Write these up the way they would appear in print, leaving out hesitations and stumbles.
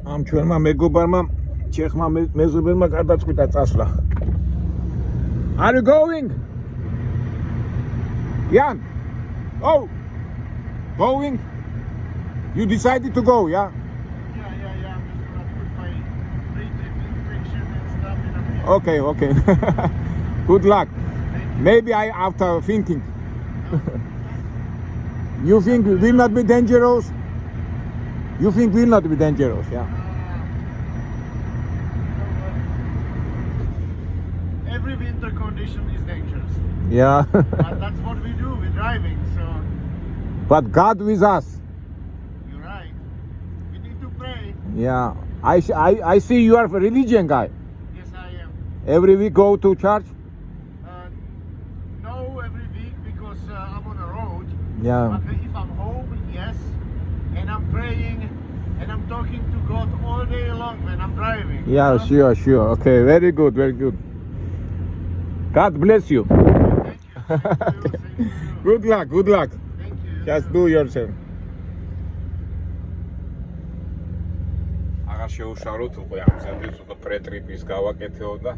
ამ ჩვენმა მეგობარმა ჩეხმა მეზობელმა გადაწყვიტა წასვლა. Are you going? Jan? Oh, going? You decided to go, yeah? Yeah. I'm just gonna put my inspection and stuff in a minute. Okay. Good luck. Maybe after thinking. You think it will not be dangerous? You think will not be dangerous, yeah? Every winter condition is dangerous. Yeah. But that's what we do. We're driving, so But God with us. you're right. We need to pray. Yeah. I see you are a religion guy. Yes, I am. Every week go to church. No, every week because I'm on a road. Yeah. But if I'm home, yes, and I'm praying and I'm talking to God all day long when I'm driving. Yeah, you know? sure. Okay, very good. God bless you. Thank you. Same to you. Good luck. Thank you. Just do yourself. აღარ შეუშალოთ უკვე ამ ზადებს უკვე პრეტრიპის გავაკეთეო და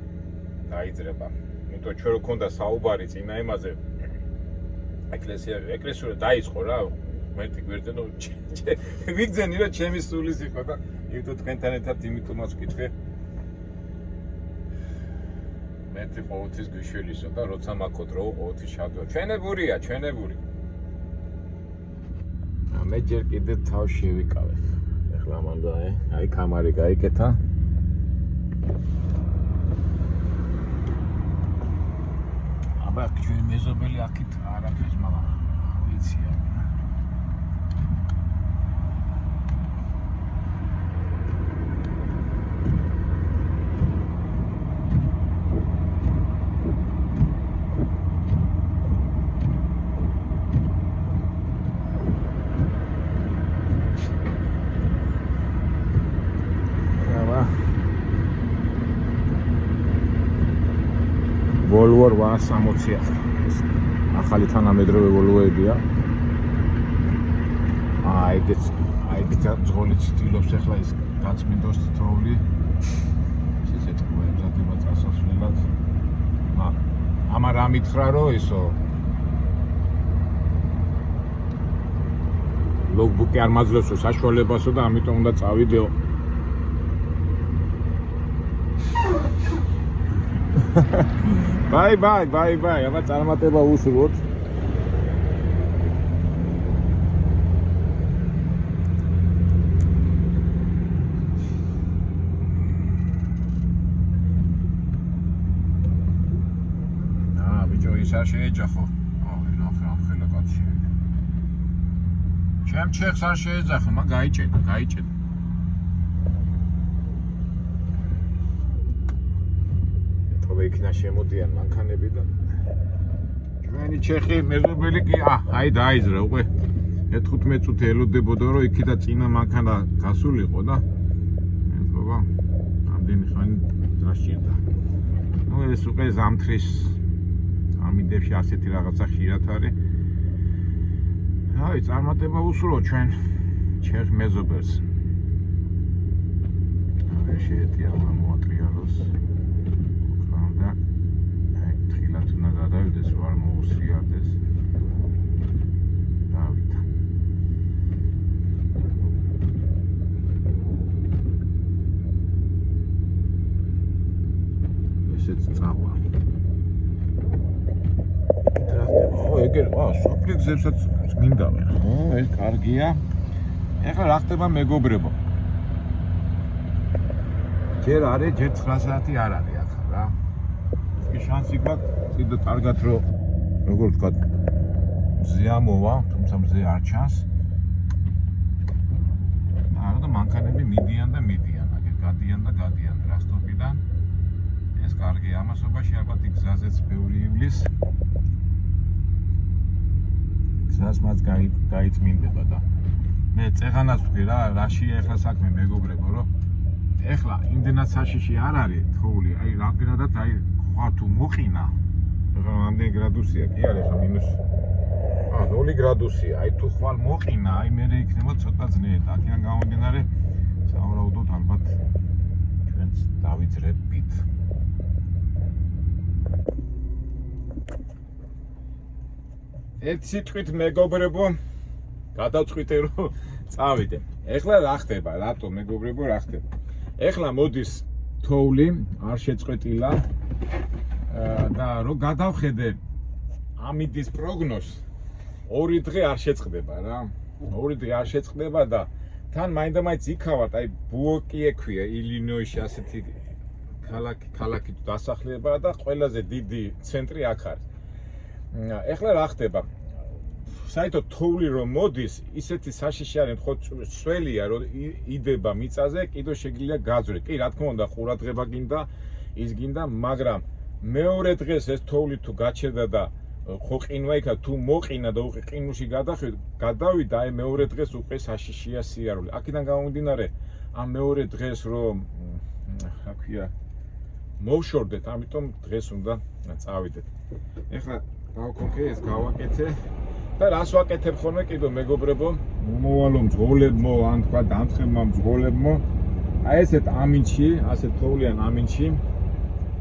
დაიძრება. იმიტომ ჩვენ რო ქონდა საუბარი წინა იმაზე ეკლესია დაიწყო რა. მერტი გვერდენო ვიგზენი რა ჩემი სულის იყო და იმიტომ თქვენთან ერთად იმიტომაც ვკითხე. მერტი ყოველთვის გვიშველისო და როცა მაქოთ რო ყოველთვის შადო. ჩვენებურია. მე ჯერ კიდე თავს შევიკავე. ეხლა მანდა აი კამარი გაიკეთა. აბა ჩვენ მეზობელი აქეთ არაფერს მაგრამ ვიცია. Volvo 860. ახალი თანამედროვე Volvo-ებია. ეგეც ძღოლით ცდილობს ახლა ის გაწმინდოს თითოეული. ისეთ მოემზადება წასასვლელად. ამარ ამითხრა რომ ისო ლოგბუკი არ მაძლევს საშუალებასო და ამიტომ უნდა წავიდეო. Bye. აბა წარმატება უსურვოთ. ბიჭო ის არ შეეჯახო. ნახე ამ ხელა კაცი. ჩემ ჩეხს არ შეეძახო, მან გაიჭედა. იქნა შემოდიან მანქანები და ჩვენი ჩეხი მეზობელი კი აი დაიძრა უკვე 15 წუთი ელოდებოდა რომ იქითა წინა მანქანა გასულიყო და მეთქობა ამდენი ხანი დასჭირდა. ეს უკვე ზამთრის ამიდებში ასეთი რაღაცა ხშირად არის. აი წარმატება უსურვო ჩვენ ჩეხ მეზობელს. აი შეეტია მოატრიალოს. თუნა გადავიდეს ვარ მოუსრიარდეს. დავიდა. ესეც წავა. სოფლიგზებსაც მინდავენ. ეს კარგია. ეხლა რა ხდება მეგობრებო? ჯერ არის, ჯერ 9 საათი არ არის ახლა რა. შანსი გვაქვს კიდე კარგად რომ როგორ ვთქვა მზე ამოვა, თუმცა მზე არ ჩანს. არა და მანქანები მიდიან, აგერ გადიან რასტოპიდან. ეს კარგი ამასობაში ალბათ გზაზეც ბევრი ივლის. გზას მას გაიწმინდება და მე წეღანას ვქვი რაშია ეხლა საქმე მეგობრებო რომ ეხლა იმდენად საშიში არ არის თოვლი, აი რამდენადაც აი ხარ თუ მოყინა. ეხლა რამდენი გრადუსია კი არის ხა მინუს 0 გრადუსია. აი თუ ხვალ მოყინა, აი მე იქნება ცოტა ძნელი. აქედან გამომდინარე სავარაუდოდ არ ერთ სიტყვით მეგობრებო, გადავწყვიტე რომ წავიდე. ეხლა რა ხდება? რატო მეგობრებო რა ხდება? ეხლა მოდის თოვლი, არ შეწყვეტილა და რო გადავხედე ამიდის პროგნოზს, 2 დღე არ შეწყდება რა. 2 დღე არ შეწყდება და თან მაინდა-მაინც იქავად, აი ბუოკი ექვია ილინოისში ასეთი ქალაქი დასახლება და ყველაზე დიდი ცენტრი აქ არის. ეხლა რა ხდება? საერთოდ თოვლი რომ მოდის, ისეთი საშიში არის, ხო სველია რომ იდება მიწაზე, კიდევ შეგიძლია გაძვრე. კი, რა თქმა უნდა, ყურადღება გინდა, ის გინდა, მაგრამ მეორე დღეს ეს თოვლი თუ გაჩერდა და ხო ყინვა იქა თუ მოყინა და უკვე ყინულში გადავიდა, აი მეორე დღეს უკვე საშიშია სიარული. აქედან გამომდინარე, ამ მეორე დღეს რომ რა ქვია მოვშორდეთ, ამიტომ დღეს უნდა წავიდეთ. ეხლა გავქონქე ეს გავაკეთე და რას ვაკეთებ ხოლმე კიდევ მეგობრებო, მომავალო მძღოლებმო, ან თქვა დამწყებმა მძღოლებმო, აი ესეთ ამინჩი, ასეთ თოვლიან ამინჩი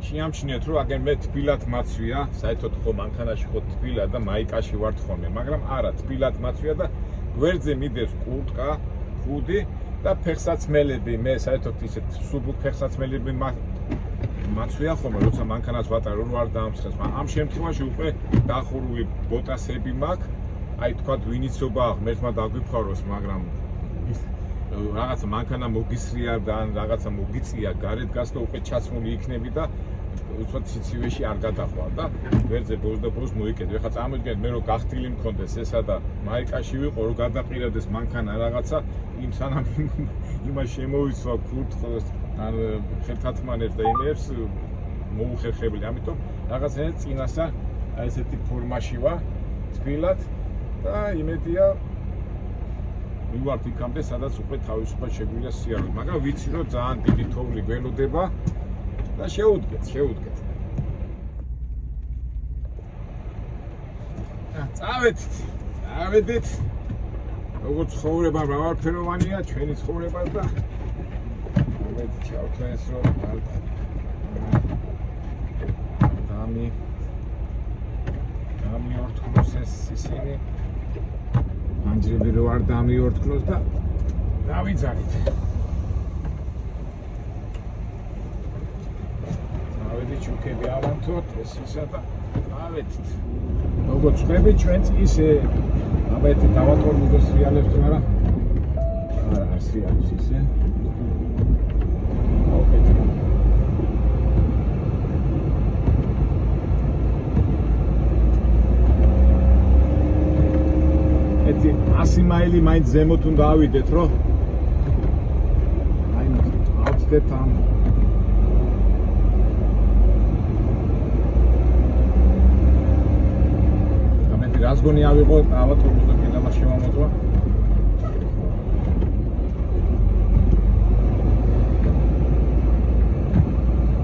შეამჩნიეთ რომ აგერ მე თბილად მაცვია, საერთოდ ხო მანქანაში ხო თბილა და მაიკაში ვარ ხოლმე, მაგრამ არა, თბილად მაცვია და გვერდზე მიდევს კურტკა, ხუდი და ფეხსაცმელები, მე საერთოდ ისეთ სუბუქ ფეხსაცმელები მაცვია ხოლმე, როცა მანქანას ვატარ რომ არ დაამცხეს, მაგრამ ამ შემთხვევაში უკვე დახურული ბოტასები მაქვს, აი თქვა ვინიცობა ღმერთმა დაგვიფაროს, მაგრამ რაღაცა მანქანა მოგისრია და ან რაღაცა მოგიწია გარეთ გას და უკვე ჩაცმული იქნები და უცბად სიცივეში არ გადახვარ და ვერძე ბოლოს და ბოლოს მოიკეთე. ეხლა წარმოიდგინეთ მე რომ გახტილი მქონდეს ესა და მაიკაში ვიყო რომ გადაყირებდეს მანქანა რაღაცა იმ სანამ იმას შემოვიცვა კურთხოს ან ხელთათმანებს და იმებს მოუხერხებელი. ამიტომ რაღაცა წინასა აი ესეთი ფორმაში ვარ თბილად და იმედია ვივართ იქამდე, სადაც უკვე თავისუფლად შეგვიძლია სიარული, მაგრამ ვიცი რომ ძალიან დიდი თოვლი გველოდება და შეუდგეთ. წავედით. როგორც ცხოვრება მრავალფეროვანია, ჩვენი ცხოვრება და მომეც ჩავთვალეს რომ დამიორთქლოს ეს ისინი ანჯრები რო არ დამიორთქლოს და დავიძარით. ავედი ჩუქები ავანთოთ ეს ისა და ავედით. როგორც ხვდები ჩვენც ისე აბეთი დავატორმიდოს რეალებს თუ არა? არა, არც რეალებს ისე. ეთი 100 მაილი მაინც ზემოთ უნდა ავიდეთ, რომ აი ავწდეთ ამ ამეთი რას გონი ავიღო, ავატორმოს და კიდე მას შემომოწვა.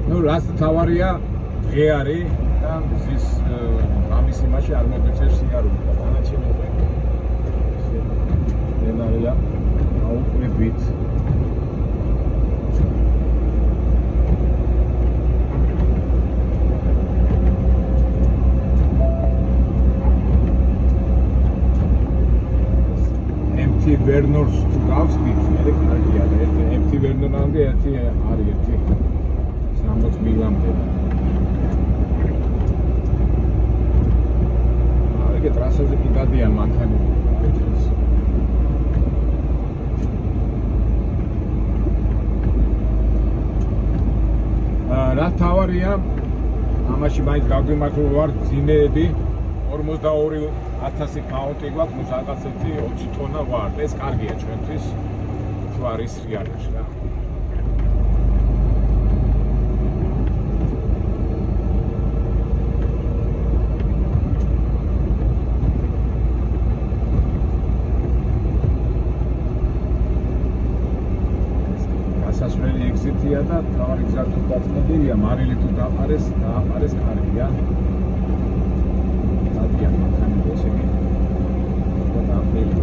ნუ რას თავარია დღე არის და ის ამის იმაში არ მოგიწევს სიარული და განაჩენი ენარია აუყვებით. MT Vernor's თუ გავსვით, მე კარგია და MT Vernorამდე ერთი არის ერთი 60 მილამდე. აი ტრასაზე კი დადიან მანქანები. რა თავარია ამაში მაინც გაგვიმართლა ვარ ძინეები 42,000 კაუნტი გვაქვს, ნუ რაღაცეთი 20 ტონა ვარ. ეს კარგია ჩვენთვის. თუ არის რეალებს რა. სასვლელი ეგზიტია და თავარი გზა თუ დაწმენდილია, მარილი თუ დაყარეს კარგია. დადიან მანქანები ესე იგი. და დაყრილი.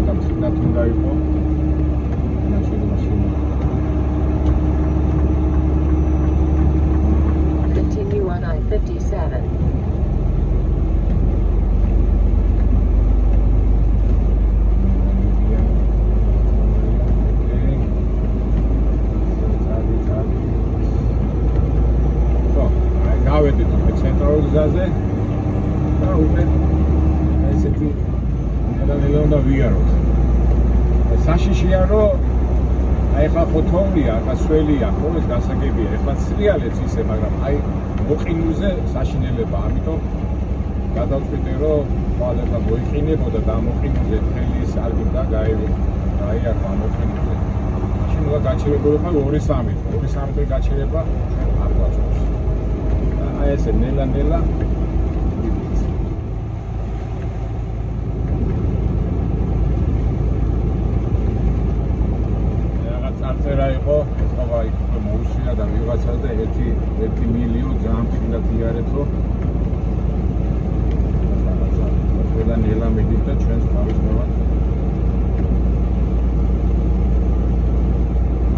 ცოტა ცუდად უნდა იყო. Continue on I-57. გავედით ცენტრალურ გზაზე და უკვე ესეთი ნელა უნდა ვიაროთ. საშიშია რომ აი ხა ფოთოლია, ხა სველია, ხო ეს გასაგებია. ეხლა სრიალეც ისე, მაგრამ აი მოყინულზე საშინელება, ამიტომ გადავწყვიტე რომ ყველა და მოიყინებოდა და მოყინულზე თელის არგიბდა გაივიდა. აი აქ მოყინულზე. მაშინ უნდა გაჩერებულიყო 2-3 დღე გაჩერება არ გვაწევს. აი ესე ნელა წერა იყო, ეხლა იქ მოუსვია და ვიღაცა და 1 მილიონ ძალიან ფრინდად იარეთ რომ რაღაცა ყველა ნელა მიდით და ჩვენს თავის მოვა.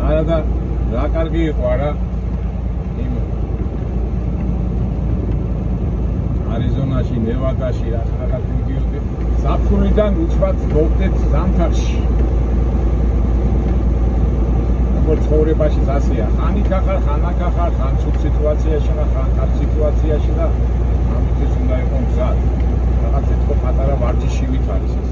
არა და რა კარგი იყო არა იმ არიზონაში, ნევადაში რაღაც მიდიოდი. ზაფხულიდან უცბად მოვდეთ ზამთარში. ცხოვრებაში ასეა. ხანი გახარ, ხან ცუდ სიტუაციაში და ხან კარგ სიტუაციაში და ამით ეს უნდა იყო მზად. რაღაც ეთქო პატარა ვარჯიში ვითარის ეს.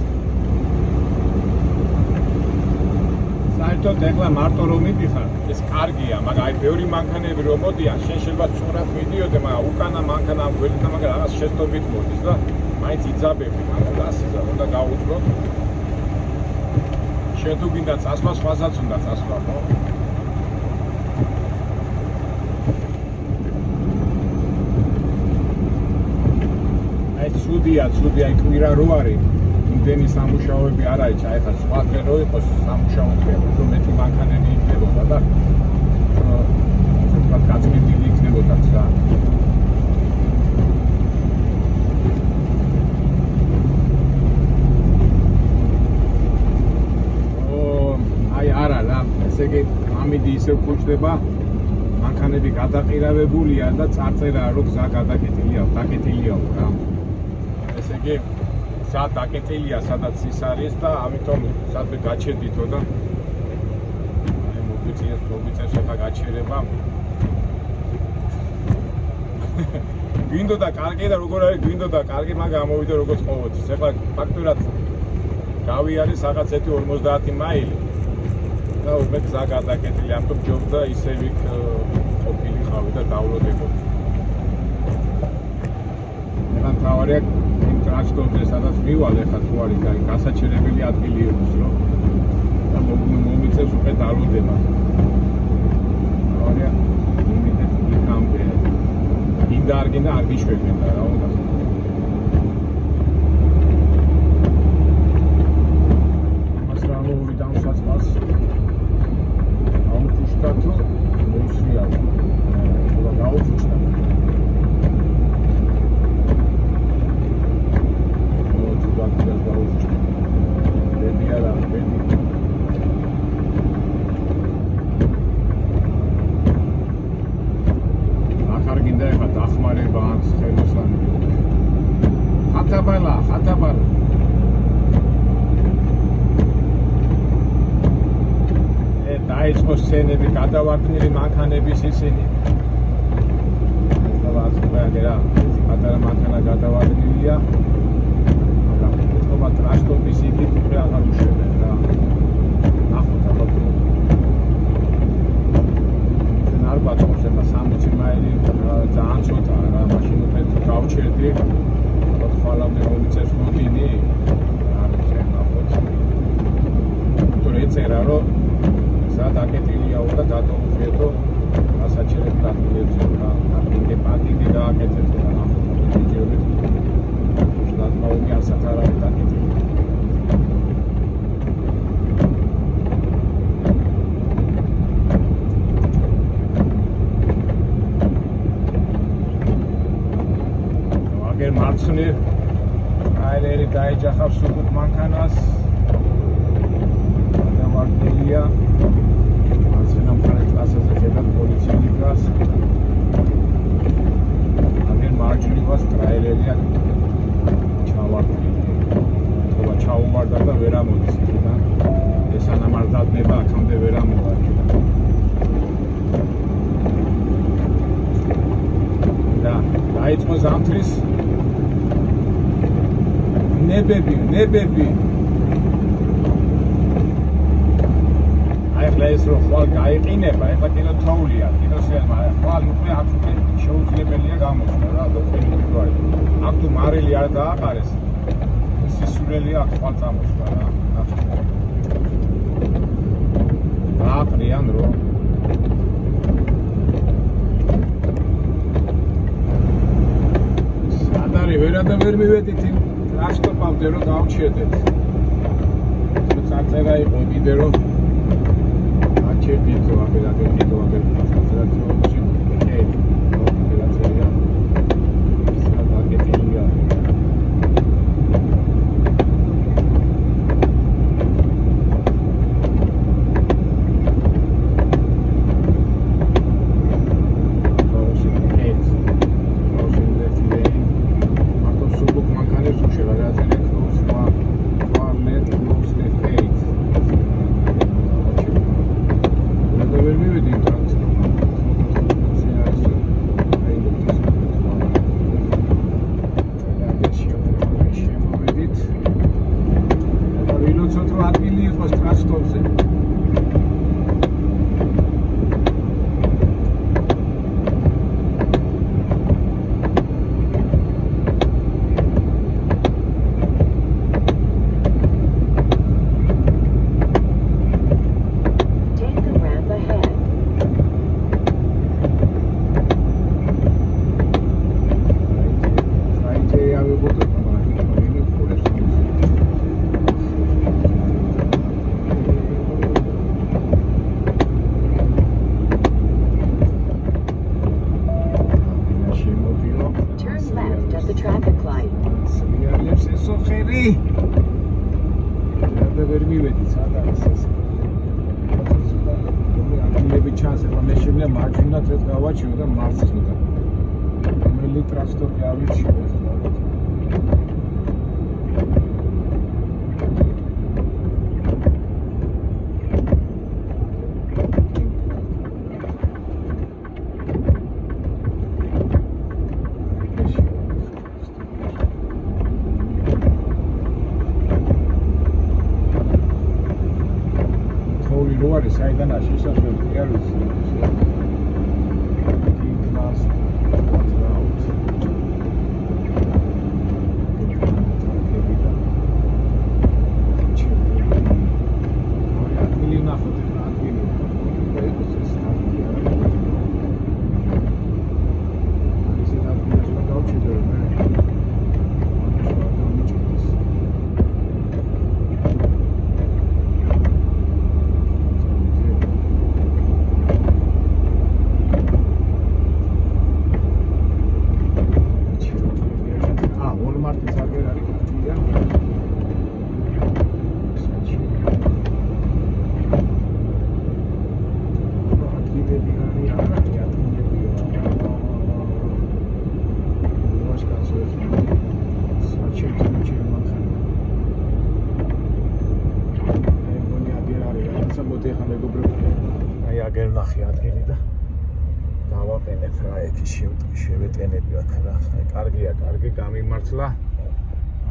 საერთოდ ეხლა მარტო რომ მიდიხარ, ეს კარგია, მაგრამ აი ბევრი მანქანები რომ მოდიან, შენ შეიძლება სწორად მიდიოდე, მაგრამ უკანა მანქანა გველდა, მაგრამ რაღაც შეცდომით მოდის და მაინც იძაბები, მაგრამ გასიზა, უნდა გაუძლო. შენ თუ გინდა წასვლა, სხვასაც უნდა წასვლა, ხო? ცუდია, იქ კვირა რო არის, იმდენი სამუშაოები არ არის, აი ხა სხვა დღე რო იყოს სამუშაოები, უფრო მეტი მანქანები იქნებოდა და ცოტა გაწმენდილი იქნებოდა გზა. აი არა რა, ესე იგი ამინდი ისევ ქუჩდება, მანქანები გადაყირავებულია და წარწერაა რომ გზა დაკეტილია რა. ესე იგი სად დაკეტილია, სადაც ის არის და ამიტომ სადმე გაჩერდითო და აი მოგვიწევს ახლა გაჩერება. გვინდოდა კარგი და როგორ არის გვინდოდა კარგი, მაგრამ გამოვიდა როგორც ყოველთვის. ეხლა ფაქტურად გავიარე რაღაც 1.50 მაილი და უკვე გზა გადაკეტილი, ამიტომ ჯობდა ისევ იქ ყოფილიყავი და დავროდებოდი. ეხლა თავარია ტრანსპორტზე სადაც მივალ ეხლა თუ არის გასაჩერებელი ადგილი იყოს რომ და მომიწევს უკვე დავროდება. თავარია იმედეთ იქამდე გინდა არ გინდა არ გიშვებენ და რა უნდა. მას რა მოური დამსაწყალს აუჩუშტა თუ მოუსვია. და გაუჩუშტა. ხათაბალა დაიწყო სცენები, გადავარდნილი მანქანების ისინი. რა პატარა მანქანა გადავარდნილია, მაგრამ ეთქობა ტრანსპორტის იქით უკვე აღარ უშვებენ რა. ნახოთ ახლა თუ ჩვენ არ გვაწყობს ეხლა 60 მაილი ძალიან ცოტაა რა, მაშინ უკვე გავჩერდი ხვალამდე მომიწევს მოდინი არ ვიცი ნახოთ. თუ ეწერა რომ გზა დაკეტილიაო და გადაუშვიეთო გასაჩერებელ ადგილებზე რა. პარკინგი გააკეთეთ და ნახოთ ვიდეოებით. შედარებით მაუმი ასათ არ არის დაკეტილი. მარცხნივ აერერი დაეჯახავს უკუთ მანქანას ნებები. აი ხლა ეს რო ხვალ გაიყინება, ეხლა კიდე თოვლია, კიდე შეიძლება ხვალ უკვე აქ უკვე შეუძლებელია გამოსვლა რა, დოქტორი ვარ. აქ თუ მარილი არ დააყარეს, სისულელია აქ ხვალ წამოსვლა რა. აყრიან რო სადარი ვერადა ვერ მივედით იმ ტრანსპორტამდე რომ გავჩერდეთ. წარწერა იყო კიდე რომ აჩერდით აბელადებით წარწერა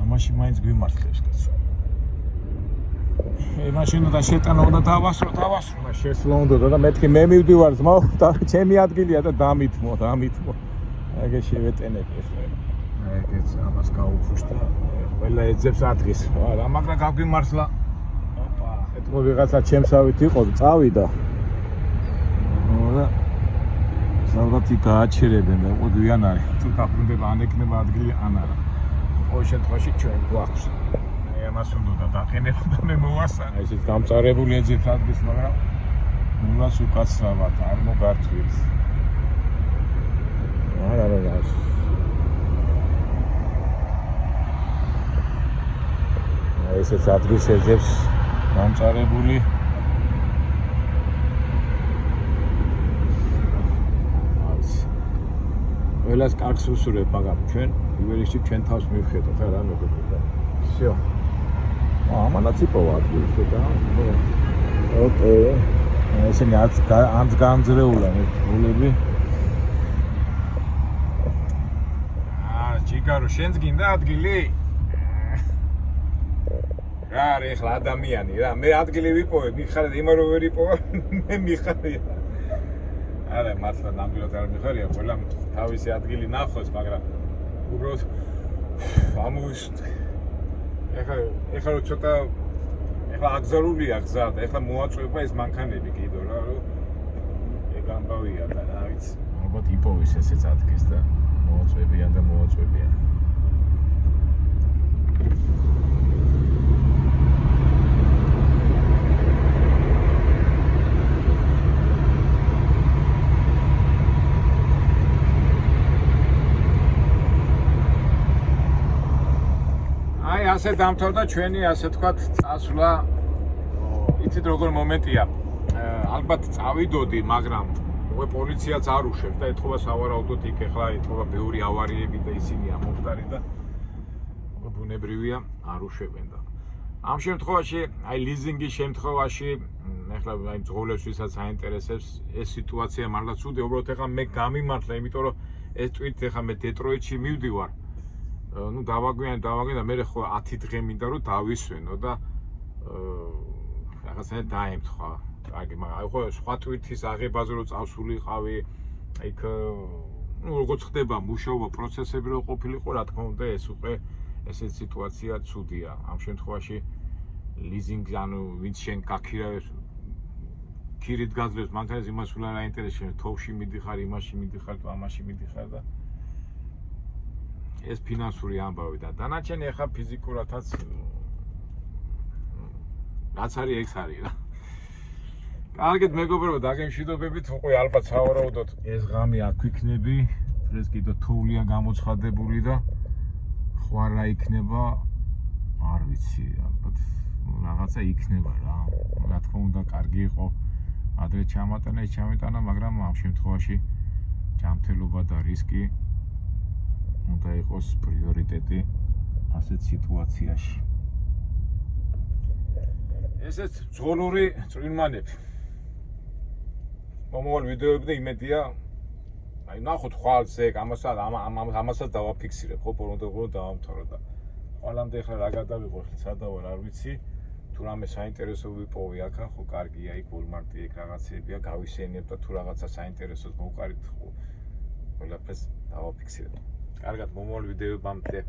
ამაში მაინც გვიმართლებს კაცო. მაშინ უნდა შეტანა უნდა დავასრო, შესვლა უნდა და მეთქი მე მივდივარ ძმაო და ჩემი ადგილია და დამითმო. ეგე შევეტენები ახლა. ეგეც ამას გაუხუშ და ყველა ეძებს ადგილს. რა მაგრამ გაგვიმართლა. ოპა, ეთქო ვიღაცა ჩემსავით იყო, წავიდა. და ზალღათი გააჩერებენ და ყვდიან არის. თუ დაბრუნდება ან ეკნება ადგილი ან არა. ყოველ შემთხვევაში ჩვენ გვაქვს. აი ამას უნდა დაყენებო და მე მოვასწარე. აი ესეც გამწარებული ეძებს ადგილს, მაგრამ ნულას უკაცრავად არ მოგართვით. არა. აი ესეც ადგილს ეძებს გამწარებული. ყველას კარგს უსურვებ, მაგრამ ჩვენ პირველში ჩვენ თავს მივხედოთ რა მეგობრებო. всё. ამანაც იპოვა ადგილი და ოკეი. ესენი ანც განძრეულან გულები. ჩიკარო შენს გინდა ადგილი? რა არის ახლა ადამიანი რა მე ადგილი ვიპოვე მიხარია იმან რომ ვერ იპოვა მე მიხარია არა მართლა ნამდვილად არ მიხარია ყველა თავისი ადგილი ნახოს მაგრამ უბრალოდ ამოვისვდი ეხლა რომ ცოტა ეხლა აგზარულია გზა და ეხლა მოაწვება ეს მანქანები კიდო რა რომ ეგ ამბავია და რა ვიცი ალბათ იპოვის ესეც ადგილს და მოაწვებიან და მოაწვებიან ასე დამთავრდა ჩვენი ასე თქვათ წასვლა. იცით როგორ მომენტია. ალბათ წავიდოდი, მაგრამ უკვე პოლიციაც არ უშვებს და ეთქობა სავარაუდოდ იქ ახლა ეთქობა ბევრი ავარიები და ისინია მომხდარი და ბუნებრივია არ უშვებენ და ამ შემთხვევაში, აი ლიზინგის შემთხვევაში, ახლა აი მძღოლებს ვისაც აინტერესებს ეს სიტუაცია მართლა ცუდი, უბრალოდ ახლა მე გამიმართლა, იმიტომ რომ ეს ტვით ახლა მე დეტროიტში მივდივარ. ну დავაგვიან და მე ხო 10 დღე მინდა რომ დავისვენო და რაღაცა დაემთხვა. კარგი, მაგრამ ხო სხვა ტვირთის აღებაზე რომ წავსულიყავი, იქ ну როგორც ხდება მუშაობა პროცესები რო ყოფილიყო, რა თქმა უნდა ეს უკვე ესეთ სიტუაცია ცუდია. ამ შემთხვევაში ლიზინგი ანუ ვინც შენ გაქირავებს ქირით გაძლევს მანქანას იმას ვილა რა ინტერესია, თოვში მიდიხარ, იმაში მიდიხარ, ამაში მიდიხარ და ეს ფინანსური ამბავი და დანარჩენი ახლა ფიზიკურათაც რაც არის ეგ არის რა. კარგით მეგობრებო, დაგემშვიდობებით, უკვე ალბათ სავარაუდოდ ეს ღამე არ გვიქნები, დღეს კიდე თოვლია გამოცხადებული და ხო არა იქნება, არ ვიცი, ალბათ რაღაცა იქნება რა. რა თქმა უნდა, კარგი იყო ადრე ჩამეტანა, მაგრამ ამ შემთხვევაში ჯანმრთელობა და რისკი უნდა იყოს პრიორიტეტი ასეთ სიტუაციაში. ესეც ძღოლური წვრილმანები. მომავალ ვიდეოები და იმედია, აი ნახოთ ხვალს ეგ ამასაც დავაფიქსირებ, ხო პორონდობო დავამთავრე და ყველამდე ახლა რა გადავიღო, სადავარ არ ვიცი, თუ რამე საინტერესო ვიპოვე აქა, ხო კარგია, იქ Walmart-ი ეგ რაღაცებია, გავისენებ და თუ რაღაცა საინტერესოს მოვყარით, ხო ყველაფერს დავაფიქსირებ. კარგად, მომავალ ვიდეოებამდე